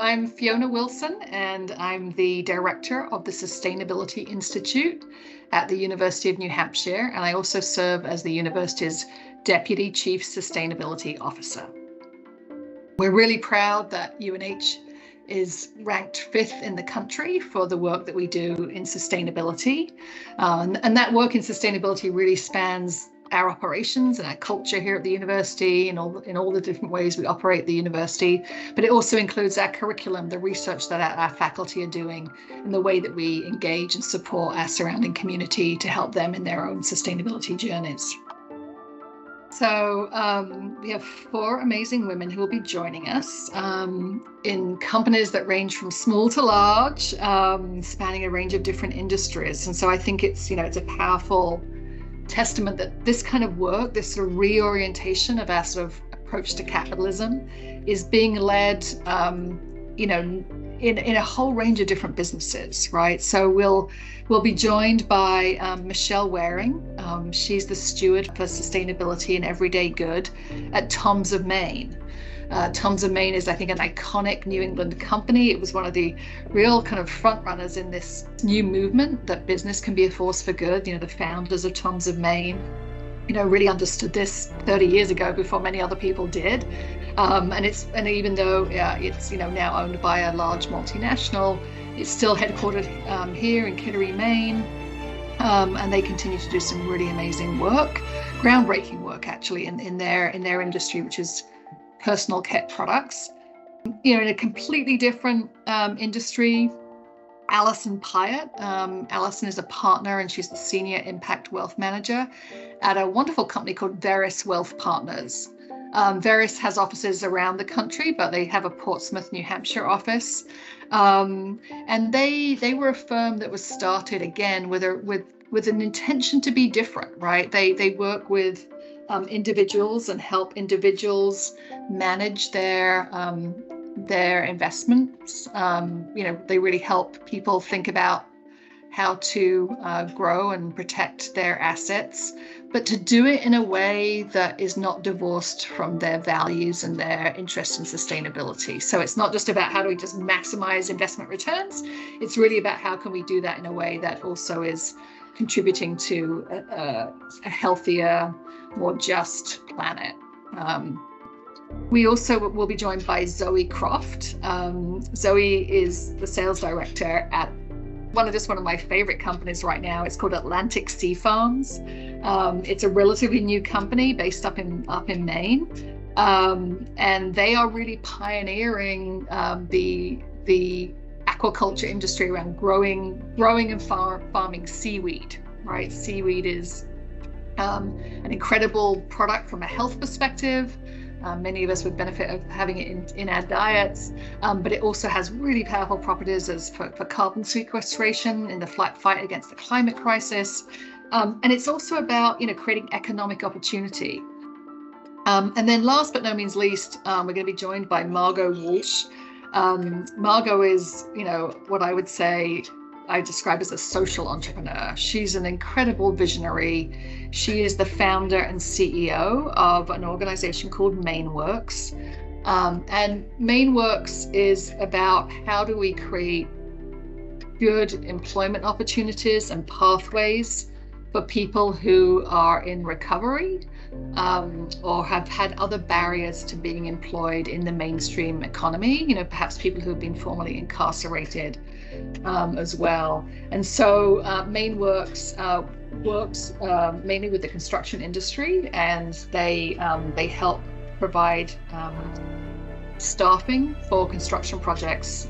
I'm Fiona Wilson, and I'm the director of the Sustainability Institute at the University of New Hampshire, and I also serve as the university's Deputy Chief Sustainability Officer. We're really proud that UNH is ranked 5th in the country for the work that we do in sustainability. And that work in sustainability really spans our operations and our culture here at the university and in all the different ways we operate the university, but it also includes our curriculum, the research that our faculty are doing, and the way that we engage and support our surrounding community to help them in their own sustainability journeys. So we have 4 amazing women who will be joining us in companies that range from small to large, spanning a range of different industries. And so I think it's a powerful testament that this kind of work, this sort of reorientation of our sort of approach to capitalism, is being led, in a whole range of different businesses, right? So we'll be joined by Michelle Waring. She's the steward for sustainability and everyday good at Tom's of Maine. Tom's of Maine is, I think, an iconic New England company. It was one of the real kind of front runners in this new movement that business can be a force for good. The founders of Tom's of Maine, really understood this 30 years ago before many other people did. And even though it's now owned by a large multinational, it's still headquartered here in Kittery, Maine. And they continue to do some really amazing work, groundbreaking work actually in their industry, which is personal care products. In a completely different industry, Allison Pyatt. Allison is a partner and she's the Senior Impact Wealth Manager at a wonderful company called Veris Wealth Partners. Veris has offices around the country, but they have a Portsmouth, New Hampshire office. And they were a firm that was started again with an intention to be different, right? They work with individuals and help individuals manage their investments. They really help people think about how to grow and protect their assets, but to do it in a way that is not divorced from their values and their interest in sustainability. So it's not just about how do we just maximize investment returns. It's really about how can we do that in a way that also is contributing to a healthier, more just planet. We also will be joined by Zoe Croft. Zoe is the sales director at one of my favorite companies right now. It's called Atlantic Sea Farms. It's a relatively new company based up in Maine, and they are really pioneering the aquaculture industry around growing and farming seaweed. Right, seaweed is an incredible product from a health perspective. Many of us would benefit of having it in our diets, but it also has really powerful properties for carbon sequestration in the fight against the climate crisis. And it's also about creating economic opportunity. And then last but no means least, we're going to be joined by Margo Walsh. Margo is, what I would say I describe as a social entrepreneur. She's an incredible visionary. She is the founder and CEO of an organization called MaineWorks. And MaineWorks is about how do we create good employment opportunities and pathways for people who are in recovery or have had other barriers to being employed in the mainstream economy, perhaps people who have been formerly incarcerated as well. And so MaineWorks works mainly with the construction industry, and they help provide staffing for construction projects